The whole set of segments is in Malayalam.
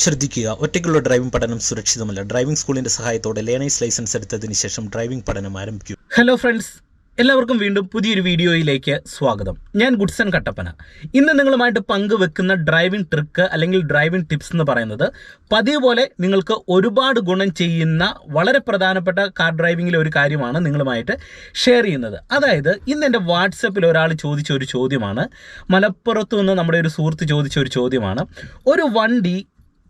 ശ്രദ്ധിക്കുക, ഒറ്റയ്ക്കുള്ള ഡ്രൈവിംഗ് പഠനം സുരക്ഷിതമല്ല. ഡ്രൈവിംഗ് സ്കൂളിന്റെ സഹായത്തോടെ ലേണേഴ്സ് ലൈസൻസ് എടുത്തതിന് ശേഷം ഡ്രൈവിംഗ് പഠനം ആരംഭിക്കും. ഹലോ ഫ്രണ്ട്സ്, എല്ലാവർക്കും വീണ്ടും പുതിയൊരു വീഡിയോയിലേക്ക് സ്വാഗതം. ഞാൻ ഗുഡ്സൺ കട്ടപ്പന. ഇന്ന് നിങ്ങളുമായിട്ട് പങ്കുവെക്കുന്ന ഡ്രൈവിംഗ് ട്രിക്ക് അല്ലെങ്കിൽ ഡ്രൈവിംഗ് ടിപ്സ് എന്ന് പറയുന്നത് പതിവ് പോലെ നിങ്ങൾക്ക് ഒരുപാട് ഗുണം ചെയ്യുന്ന വളരെ പ്രധാനപ്പെട്ട കാർ ഡ്രൈവിംഗിലെ ഒരു കാര്യമാണ് നിങ്ങളുമായിട്ട് ഷെയർ ചെയ്യുന്നത്. അതായത് ഇന്ന് എൻ്റെ വാട്സപ്പിൽ ഒരാൾ ചോദിച്ച ഒരു ചോദ്യമാണ്, മലപ്പുറത്ത് നിന്ന് നമ്മുടെ ഒരു സുഹൃത്ത് ചോദിച്ച ഒരു ചോദ്യമാണ്. ഒരു വണ്ടി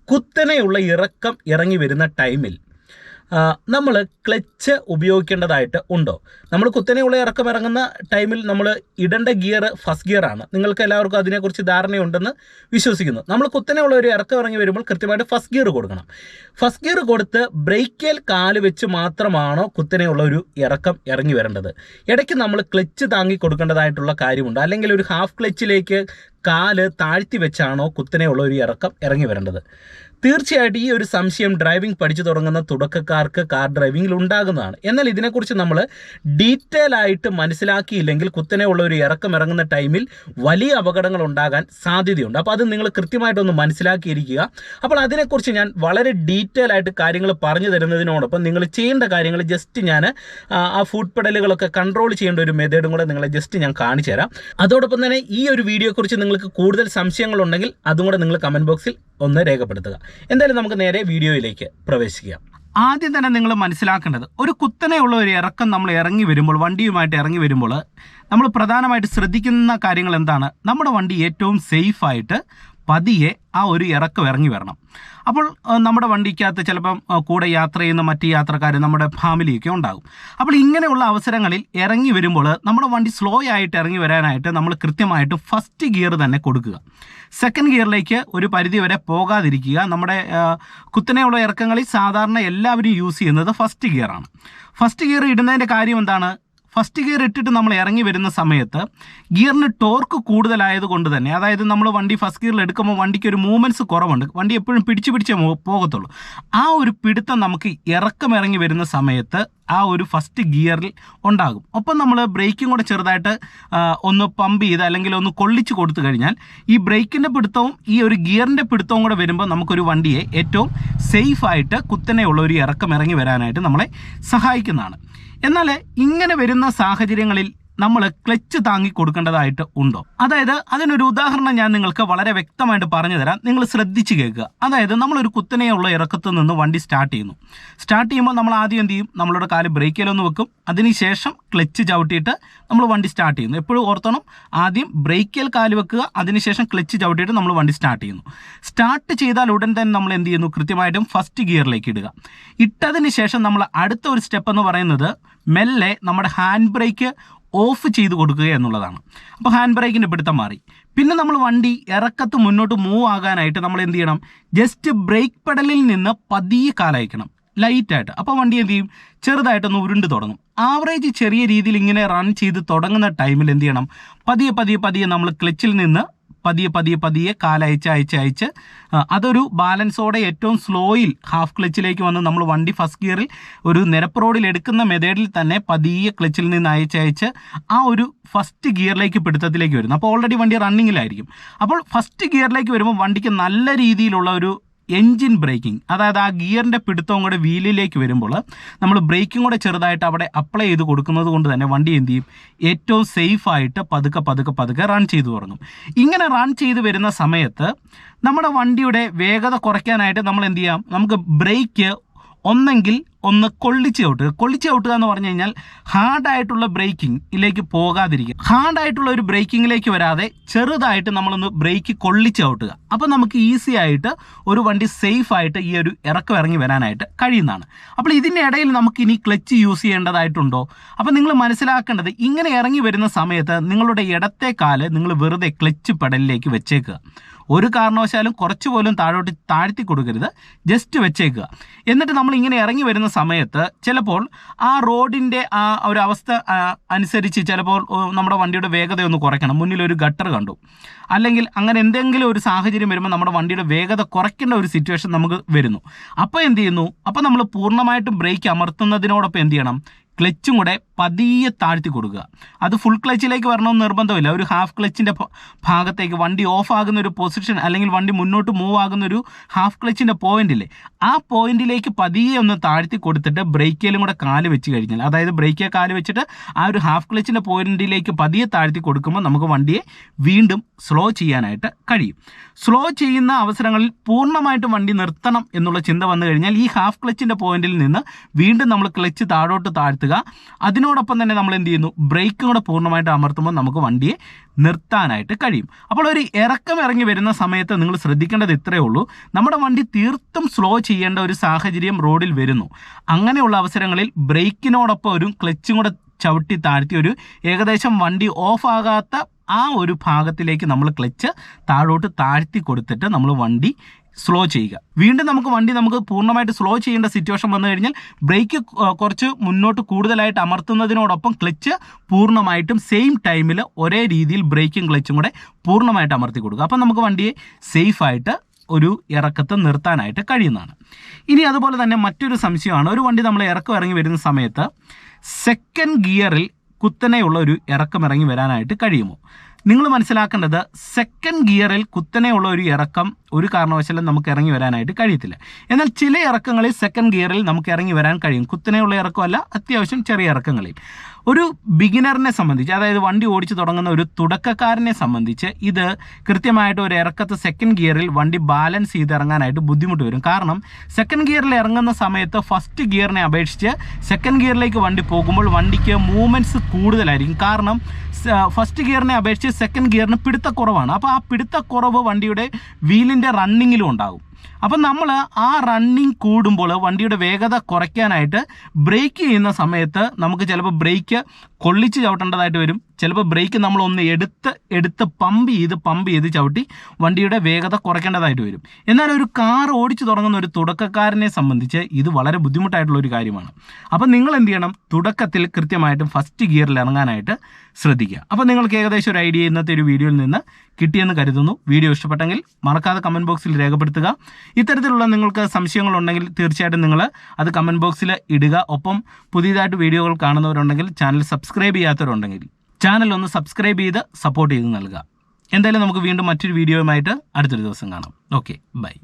കുത്തനെയുള്ള ഇറക്കം ഇറങ്ങി വരുന്ന ടൈമിൽ നമ്മൾ ക്ലച്ച് ഉപയോഗിക്കേണ്ടതായിട്ട് ഉണ്ടോ? നമ്മൾ കുത്തനെയുള്ള ഇറക്കം ഇറങ്ങുന്ന ടൈമിൽ നമ്മൾ ഇടേണ്ട ഗിയർ ഫസ്റ്റ് ഗിയർ ആണ്. നിങ്ങൾക്ക് എല്ലാവർക്കും അതിനെക്കുറിച്ച് ധാരണയുണ്ടെന്ന് വിശ്വസിക്കുന്നു. നമ്മൾ കുത്തനെയുള്ള ഒരു ഇറക്കം ഇറങ്ങി വരുമ്പോൾ കൃത്യമായിട്ട് ഫസ്റ്റ് ഗിയർ കൊടുക്കണം. ഫസ്റ്റ് ഗിയർ കൊടുത്ത് ബ്രേക്കിൽ കാല് വെച്ച് മാത്രമാണോ കുത്തനെയുള്ള ഒരു ഇറക്കം ഇറങ്ങി വരേണ്ടത്? ഇടയ്ക്ക് നമ്മൾ ക്ലച്ച് താങ്ങി കൊടുക്കേണ്ടതായിട്ടുള്ള കാര്യമുണ്ട്. അല്ലെങ്കിൽ ഒരു ഹാഫ് ക്ലച്ചിലേക്ക് കാല് താഴ്ത്തി വെച്ചാണോ കുത്തനെയുള്ള ഒരു ഇറക്കം ഇറങ്ങി വരേണ്ടത്? തീർച്ചയായിട്ടും ഈ ഒരു സംശയം ഡ്രൈവിംഗ് പഠിച്ചു തുടങ്ങുന്ന തുടക്കക്കാർക്ക് കാർ ഡ്രൈവിംഗിൽ ഉണ്ടാകുന്നതാണ്. എന്നാൽ ഇതിനെക്കുറിച്ച് നമ്മൾ ഡീറ്റെയിൽ ആയിട്ട് മനസ്സിലാക്കിയില്ലെങ്കിൽ കുത്തനെയുള്ള ഒരു ഇറക്കം ഇറങ്ങുന്ന ടൈമിൽ വലിയ അപകടങ്ങൾ ഉണ്ടാകാൻ സാധ്യതയുണ്ട്. അപ്പോൾ അത് നിങ്ങൾ കൃത്യമായിട്ടൊന്ന് മനസ്സിലാക്കിയിരിക്കുക. അപ്പോൾ അതിനെക്കുറിച്ച് ഞാൻ വളരെ ഡീറ്റെയിൽ ആയിട്ട് കാര്യങ്ങൾ പറഞ്ഞു തരുന്നതിനോടൊപ്പം നിങ്ങൾ ചെയ്യേണ്ട കാര്യങ്ങൾ ജസ്റ്റ് ഞാൻ ആ ഫുഡ് പെഡലുകളൊക്കെ കൺട്രോൾ ചെയ്യേണ്ട ഒരു മെത്തേഡും കൂടെ നിങ്ങളെ ജസ്റ്റ് ഞാൻ കാണിച്ചു തരാം. അതോടൊപ്പം തന്നെ ഈ ഒരു വീഡിയോയെക്കുറിച്ച് നിങ്ങൾക്ക് കൂടുതൽ സംശയങ്ങളുണ്ടെങ്കിൽ അതും കൂടെ നിങ്ങൾ കമൻറ്റ് ബോക്സിൽ ഒന്ന് രേഖപ്പെടുത്തുക. എന്തായാലും നമുക്ക് നേരെ വീഡിയോയിലേക്ക് പ്രവേശിക്കാം. ആദ്യം തന്നെ നിങ്ങൾ മനസ്സിലാക്കേണ്ടത്, ഒരു കുത്തനെയുള്ള ഒരു ഇറക്കം നമ്മൾ ഇറങ്ങി വരുമ്പോൾ, വണ്ടിയുമായിട്ട് ഇറങ്ങി വരുമ്പോൾ നമ്മൾ പ്രധാനമായിട്ട് ശ്രദ്ധിക്കുന്ന കാര്യങ്ങൾ എന്താണ്? നമ്മുടെ വണ്ടി ഏറ്റവും സേഫായിട്ട് പതിയെ ആ ഒരു ഇറക്കം ഇറങ്ങി വരണം. അപ്പോൾ നമ്മുടെ വണ്ടിക്കകത്ത് ചിലപ്പം കൂടെ യാത്ര ചെയ്യുന്ന മറ്റ് യാത്രക്കാർ, നമ്മുടെ ഫാമിലിയൊക്കെ ഉണ്ടാകും. അപ്പോൾ ഇങ്ങനെയുള്ള അവസരങ്ങളിൽ ഇറങ്ങി വരുമ്പോൾ നമ്മുടെ വണ്ടി സ്ലോ ആയിട്ട് ഇറങ്ങി വരാനായിട്ട് നമ്മൾ കൃത്യമായിട്ട് ഫസ്റ്റ് ഗിയർ തന്നെ കൊടുക്കുക. സെക്കൻഡ് ഗിയറിലേക്ക് ഒരു പരിധി വരെ പോകാതിരിക്കുക. നമ്മുടെ കുത്തനെയുള്ള ഇറക്കങ്ങളിൽ സാധാരണ എല്ലാവരും യൂസ് ചെയ്യുന്നത് ഫസ്റ്റ് ഗിയറാണ്. ഫസ്റ്റ് ഗിയർ ഇടുന്നതിൻ്റെ കാര്യം എന്താണ്? ഫസ്റ്റ് ഗിയർ ഇട്ടിട്ട് നമ്മൾ ഇറങ്ങി വരുന്ന സമയത്ത് ഗിയറിന് ടോർക്ക് കൂടുതലായതുകൊണ്ട് തന്നെ, അതായത് നമ്മൾ വണ്ടി ഫസ്റ്റ് ഗിയറിൽ എടുക്കുമ്പോൾ വണ്ടിക്ക് ഒരു മൂവ്മെൻറ്റ്സ് കുറവുണ്ട്. വണ്ടി എപ്പോഴും പിടിച്ചേ പോകത്തുള്ളൂ. ആ ഒരു പിടുത്തം നമുക്ക് ഇറക്കം ഇറങ്ങി വരുന്ന സമയത്ത് ആ ഒരു ഫസ്റ്റ് ഗിയറിൽ ഉണ്ടാകും. ഒപ്പം നമ്മൾ ബ്രേക്കും കൂടെ ചെറുതായിട്ട് ഒന്ന് പമ്പ് ചെയ്ത് അല്ലെങ്കിൽ ഒന്ന് കൊള്ളിച്ച് കൊടുത്തു കഴിഞ്ഞാൽ ഈ ബ്രേക്കിൻ്റെ പിടുത്തവും ഈ ഒരു ഗിയറിൻ്റെ പിടുത്തവും കൂടെ വരുമ്പോൾ നമുക്കൊരു വണ്ടിയെ ഏറ്റവും സേഫായിട്ട് കുത്തനെയുള്ള ഒരു ഇറക്കം ഇറങ്ങി വരാനായിട്ട് നമ്മളെ സഹായിക്കുന്നതാണ്. എന്നാൽ ഇങ്ങനെ വരുന്ന സാഹചര്യങ്ങളിൽ നമ്മൾ ക്ലച്ച് താങ്ങി കൊടുക്കേണ്ടതായിട്ട് ഉണ്ടോ? അതായത് അതിനൊരു ഉദാഹരണം ഞാൻ നിങ്ങൾക്ക് വളരെ വ്യക്തമായിട്ട് പറഞ്ഞു തരാം. നിങ്ങൾ ശ്രദ്ധിച്ച് കേൾക്കുക. അതായത് നമ്മളൊരു കുത്തനെയുള്ള ഇറക്കത്തിൽ നിന്ന് വണ്ടി സ്റ്റാർട്ട് ചെയ്യുമ്പോൾ നമ്മൾ ആദ്യം എന്ത് ചെയ്യും? നമ്മളുടെ കാല് ബ്രേക്കിലൊന്ന് വെക്കും. അതിനുശേഷം ക്ലച്ച് ചവിട്ടിയിട്ട് നമ്മൾ വണ്ടി സ്റ്റാർട്ട് ചെയ്യുന്നു. എപ്പോഴും ഓർത്തണം, ആദ്യം ബ്രേക്കിൽ കാല് വെക്കുക, അതിനുശേഷം ക്ലച്ച് ചവിട്ടിയിട്ട് നമ്മൾ വണ്ടി സ്റ്റാർട്ട് ചെയ്യുന്നു. സ്റ്റാർട്ട് ചെയ്താൽ ഉടൻ തന്നെ നമ്മൾ എന്ത് ചെയ്യുന്നു? കൃത്യമായിട്ടും ഫസ്റ്റ് ഗിയറിലേക്ക് ഇടുക. ഇട്ടതിന് ശേഷം നമ്മൾ അടുത്ത ഒരു സ്റ്റെപ്പ് എന്ന് പറയുന്നത് മെല്ലെ നമ്മുടെ ഹാൻഡ് ബ്രേക്ക് ഓഫ് ചെയ്ത് കൊടുക്കുക എന്നുള്ളതാണ്. അപ്പോൾ ഹാൻഡ് ബ്രേക്കിൻ്റെ പിടുത്തം മാറി. പിന്നെ നമ്മൾ വണ്ടി ഇറക്കത്ത് മുന്നോട്ട് മൂവ് ആകാനായിട്ട് നമ്മൾ എന്ത് ചെയ്യണം? ജസ്റ്റ് ബ്രേക്ക് പെഡലിൽ നിന്ന് പതിയെ കാലയക്കണം, ലൈറ്റായിട്ട്. അപ്പോൾ വണ്ടി എന്ത് ചെയ്യും? ചെറുതായിട്ടൊന്ന് ഉരുണ്ട് തുടങ്ങും. ആവറേജ് ചെറിയ രീതിയിൽ ഇങ്ങനെ റൺ ചെയ്ത് തുടങ്ങുന്ന ടൈമിൽ എന്ത് ചെയ്യണം? പതിയെ നമ്മൾ ക്ലച്ചിൽ നിന്ന് പതിയെ കാലയച്ച് അതൊരു ബാലൻസോടെ ഏറ്റവും സ്ലോയിൽ ഹാഫ് ക്ലച്ചിലേക്ക് വന്ന് നമ്മൾ വണ്ടി ഫസ്റ്റ് ഗിയറിൽ ഒരു നിരപ്പ് റോഡിൽ എടുക്കുന്ന മെത്തേഡിൽ തന്നെ പതിയെ ക്ലച്ചിൽ നിന്ന് അയച്ച് ആ ഒരു ഫസ്റ്റ് ഗിയറിലേക്ക് പിടുത്തത്തിലേക്ക് വരുന്നു. അപ്പോൾ ഓൾറെഡി വണ്ടി റണ്ണിങ്ങിലായിരിക്കും. അപ്പോൾ ഫസ്റ്റ് ഗിയറിലേക്ക് വരുമ്പോൾ വണ്ടിക്ക് നല്ല രീതിയിലുള്ള ഒരു എൻജിൻ ബ്രേക്കിംഗ്, അതായത് ആ ഗിയറിൻ്റെ പിടുത്തവും കൂടെ വീലിലേക്ക് വരുമ്പോൾ നമ്മൾ ബ്രേക്കും കൂടെ ചെറുതായിട്ട് അവിടെ അപ്ലൈ ചെയ്ത് കൊടുക്കുന്നത് കൊണ്ട് തന്നെ വണ്ടി എന്ത് ചെയ്യും? ഏറ്റവും സേഫായിട്ട് പതുക്കെ റൺ ചെയ്തു തുടങ്ങും. ഇങ്ങനെ റൺ ചെയ്ത് വരുന്ന സമയത്ത് നമ്മുടെ വണ്ടിയുടെ വേഗത കുറയ്ക്കാനായിട്ട് നമ്മൾ എന്ത് ചെയ്യാം? നമുക്ക് ബ്രേക്ക് ഒന്നെങ്കിൽ ഒന്ന് കൊള്ളിച്ച് ചവിട്ടുക എന്ന് പറഞ്ഞു കഴിഞ്ഞാൽ ഹാർഡായിട്ടുള്ള ബ്രേക്കിങ്ങിലേക്ക് പോകാതിരിക്കുക. ഹാർഡായിട്ടുള്ള ഒരു ബ്രേക്കിങ്ങിലേക്ക് വരാതെ ചെറുതായിട്ട് നമ്മളൊന്ന് ബ്രേക്ക് കൊള്ളിച്ച് ചവിട്ടുക. അപ്പോൾ നമുക്ക് ഈസി ആയിട്ട് ഒരു വണ്ടി സേഫായിട്ട് ഈ ഒരു ഇറക്കം ഇറങ്ങി വരാനായിട്ട് കഴിയുന്നതാണ്. അപ്പോൾ ഇതിൻ്റെ ഇടയിൽ നമുക്ക് ഇനി ക്ലച്ച് യൂസ് ചെയ്യേണ്ടതായിട്ടുണ്ടോ? അപ്പോൾ നിങ്ങൾ മനസ്സിലാക്കേണ്ടത്, ഇങ്ങനെ ഇറങ്ങി വരുന്ന സമയത്ത് നിങ്ങളുടെ ഇടത്തെ കാല് നിങ്ങൾ വെറുതെ ക്ലച്ച് പെഡലിലേക്ക് വെച്ചേക്കുക. ഒരു കാരണവശാലും കുറച്ച് പോലും താഴ്ത്തി കൊടുക്കരുത്, ജസ്റ്റ് വെച്ചേക്കുക. എന്നിട്ട് നമ്മൾ ഇങ്ങനെ ഇറങ്ങി വരുന്ന സമയത്ത് ചിലപ്പോൾ ആ റോഡിൻ്റെ ആ ഒരു അവസ്ഥ അനുസരിച്ച് ചിലപ്പോൾ നമ്മുടെ വണ്ടിയുടെ വേഗതയൊന്ന് കുറയ്ക്കണം. മുന്നിലൊരു ഗട്ടർ കണ്ടു, അല്ലെങ്കിൽ അങ്ങനെ എന്തെങ്കിലും ഒരു സാഹചര്യം വരുമ്പോൾ നമ്മുടെ വണ്ടിയുടെ വേഗത കുറയ്ക്കേണ്ട ഒരു സിറ്റുവേഷൻ നമുക്ക് വരുന്നു. അപ്പോൾ എന്ത് ചെയ്യുന്നു? അപ്പോൾ നമ്മൾ പൂർണ്ണമായിട്ടും ബ്രേക്ക് അമർത്തുന്നതിനോടൊപ്പം എന്ത് ചെയ്യണം? ക്ലച്ചും കൂടെ പതിയെ താഴ്ത്തി കൊടുക്കുക. അത് ഫുൾ ക്ലച്ചിലേക്ക് വരണമെന്ന് നിർബന്ധമില്ല. ഒരു ഹാഫ് ക്ലച്ചിൻ്റെ ഭാഗത്തേക്ക് വണ്ടി ഓഫ് ആകുന്ന ഒരു പൊസിഷൻ അല്ലെങ്കിൽ വണ്ടി മുന്നോട്ട് മൂവ് ആകുന്ന ഒരു ഹാഫ് ക്ലച്ചിൻ്റെ പോയിന്റില്ലേ, ആ പോയിന്റിലേക്ക് പതിയെ ഒന്ന് താഴ്ത്തി കൊടുത്തിട്ട് ബ്രേക്കിലും കൂടെ കാല് വെച്ച് കഴിഞ്ഞാൽ, അതായത് ബ്രേക്കിൽ കാല് വെച്ചിട്ട് ആ ഒരു ഹാഫ് ക്ലച്ചിൻ്റെ പോയിന്റിലേക്ക് പതിയെ താഴ്ത്തി കൊടുക്കുമ്പോൾ നമുക്ക് വണ്ടിയെ വീണ്ടും സ്ലോ ചെയ്യാനായിട്ട് കഴിയും. സ്ലോ ചെയ്യുന്ന അവസരങ്ങളിൽ പൂർണ്ണമായിട്ടും വണ്ടി നിർത്തണം എന്നുള്ള ചിന്ത വന്നു കഴിഞ്ഞാൽ ഈ ഹാഫ് ക്ലച്ചിൻ്റെ പോയിന്റിൽ നിന്ന് വീണ്ടും നമ്മൾ ക്ലച്ച് താഴോട്ട് താഴ്ത്തുക. അതിനോടൊപ്പം തന്നെ നമ്മൾ എന്ത് ചെയ്യുന്നു, ബ്രേക്കും കൂടെ പൂർണ്ണമായിട്ട് അമർത്തുമ്പോൾ നമുക്ക് വണ്ടിയെ നിർത്താനായിട്ട് കഴിയും. അപ്പോൾ ഒരു ഇറക്കം ഇറങ്ങി വരുന്ന സമയത്ത് നിങ്ങൾ ശ്രദ്ധിക്കേണ്ടത് ഇത്രയേ ഉള്ളൂ, നമ്മുടെ വണ്ടി തീർത്തും സ്ലോ ചെയ്യേണ്ട ഒരു സാഹചര്യം റോഡിൽ വരുന്നു. അങ്ങനെയുള്ള അവസരങ്ങളിൽ ബ്രേക്കിനോടൊപ്പം ഒരു ക്ലച്ചും കൂടെ ചവിട്ടി താഴ്ത്തി ഒരു ഏകദേശം വണ്ടി ഓഫ് ആകാത്ത ആ ഒരു ഭാഗത്തിലേക്ക് നമ്മൾ ക്ലച്ച് താഴോട്ട് താഴ്ത്തി കൊടുത്തിട്ട് നമ്മൾ വണ്ടി സ്ലോ ചെയ്യുക. വീണ്ടും നമുക്ക് പൂർണ്ണമായിട്ട് സ്ലോ ചെയ്യേണ്ട സിറ്റുവേഷൻ വന്നു കഴിഞ്ഞാൽ ബ്രേക്ക് കുറച്ച് മുന്നോട്ട് കൂടുതലായിട്ട് അമർത്തുന്നതിനോടൊപ്പം ക്ലച്ച് പൂർണ്ണമായിട്ടും സെയിം ടൈമിൽ ഒരേ രീതിയിൽ ബ്രേക്കും ക്ലച്ചും കൂടെ പൂർണ്ണമായിട്ട് അമർത്തി കൊടുക്കുക. അപ്പം നമുക്ക് വണ്ടിയെ സേഫായിട്ട് ഒരു ഇറക്കത്ത് നിർത്താനായിട്ട് കഴിയുന്നതാണ്. ഇനി അതുപോലെ തന്നെ മറ്റൊരു സംശയമാണ്, ഒരു വണ്ടി നമ്മൾ ഇറക്കം ഇറങ്ങി വരുന്ന സമയത്ത് സെക്കൻഡ് ഗിയറിൽ കുത്തനെയുള്ള ഒരു ഇറക്കം ഇറങ്ങി വരാനായിട്ട് കഴിയുമോ? നിങ്ങൾ മനസ്സിലാക്കേണ്ടത്, സെക്കൻഡ് ഗിയറിൽ കുത്തനെയുള്ള ഒരു ഇറക്കം ഒരു കാരണവശാലും നമുക്ക് ഇറങ്ങി വരാനായിട്ട് കഴിയത്തില്ല. എന്നാൽ ചില ഇറക്കങ്ങളിൽ സെക്കൻഡ് ഗിയറിൽ നമുക്ക് ഇറങ്ങി വരാൻ കഴിയും. കുത്തനെയുള്ള ഇറക്കമല്ല, അത്യാവശ്യം ചെറിയ ഇറക്കങ്ങളിൽ. ഒരു ബിഗിനറിനെ സംബന്ധിച്ച്, അതായത് വണ്ടി ഓടിച്ചു തുടങ്ങുന്ന ഒരു തുടക്കക്കാരനെ സംബന്ധിച്ച് ഇത് കൃത്യമായിട്ട് ഒരു ഇറക്കത്ത് സെക്കൻഡ് ഗിയറിൽ വണ്ടി ബാലൻസ് ചെയ്ത് ഇറങ്ങാനായിട്ട് ബുദ്ധിമുട്ട് വരും. കാരണം സെക്കൻഡ് ഗിയറിൽ ഇറങ്ങുന്ന സമയത്ത് ഫസ്റ്റ് ഗിയറിനെ അപേക്ഷിച്ച് സെക്കൻഡ് ഗിയറിലേക്ക് വണ്ടി പോകുമ്പോൾ വണ്ടിക്ക് മൂവ്മെൻറ്റ്സ് കൂടുതലായിരിക്കും. കാരണം ഫസ്റ്റ് ഗിയറിനെ അപേക്ഷിച്ച് സെക്കൻഡ് ഗിയറിന് പിടുത്തക്കുറവാണ്. അപ്പോൾ ആ പിടുത്തക്കുറവ് വണ്ടിയുടെ വീലിൻ്റെ റണ്ണിങ്ങിലും ഉണ്ടാകും. അപ്പം നമ്മൾ ആ റണ്ണിങ് കൂടുമ്പോൾ വണ്ടിയുടെ വേഗത കുറയ്ക്കാനായിട്ട് ബ്രേക്ക് ചെയ്യുന്ന സമയത്ത് നമുക്ക് ചിലപ്പോൾ ബ്രേക്ക് കൊള്ളിച്ച് ചവിട്ടേണ്ടതായിട്ട് വരും. ചിലപ്പോൾ ബ്രേക്ക് നമ്മളൊന്ന് എടുത്ത് പമ്പ് ചെയ്ത് ചവിട്ടി വണ്ടിയുടെ വേഗത കുറയ്ക്കേണ്ടതായിട്ട് വരും. എന്നാൽ ഒരു കാർ ഓടിച്ചു തുടങ്ങുന്ന ഒരു തുടക്കക്കാരനെ സംബന്ധിച്ച് ഇത് വളരെ ബുദ്ധിമുട്ടായിട്ടുള്ളൊരു കാര്യമാണ്. അപ്പം നിങ്ങൾ എന്ത് ചെയ്യണം, തുടക്കത്തിൽ കൃത്യമായിട്ടും ഫസ്റ്റ് ഗിയറിൽ ഇറങ്ങാനായിട്ട് ശ്രദ്ധിക്കുക. അപ്പോൾ നിങ്ങൾക്ക് ഏകദേശം ഒരു ഐഡിയ ഇന്നത്തെ ഒരു വീഡിയോയിൽ നിന്ന് കിട്ടിയെന്ന് കരുതുന്നു. വീഡിയോ ഇഷ്ടപ്പെട്ടെങ്കിൽ മറക്കാതെ കമൻറ്റ് ബോക്സിൽ രേഖപ്പെടുത്തുക. ഇത്തരത്തിലുള്ള നിങ്ങൾക്ക് സംശയങ്ങളുണ്ടെങ്കിൽ തീർച്ചയായിട്ടും നിങ്ങൾ അത് കമൻറ്റ് ബോക്സിൽ ഇടുക. ഒപ്പം പുതിയതായിട്ട് വീഡിയോകൾ കാണുന്നവരുണ്ടെങ്കിൽ ചാനൽ സബ്സ്ക്രൈബ് ചെയ്യാത്തവരുണ്ടെങ്കിൽ ചാനൽ ഒന്ന് സബ്സ്ക്രൈബ് ചെയ്ത് സപ്പോർട്ട് ചെയ്ത് നൽകുക. എന്തായാലും നമുക്ക് വീണ്ടും മറ്റൊരു വീഡിയോയുമായിട്ട് അടുത്തൊരു ദിവസം കാണാം. Okay, by.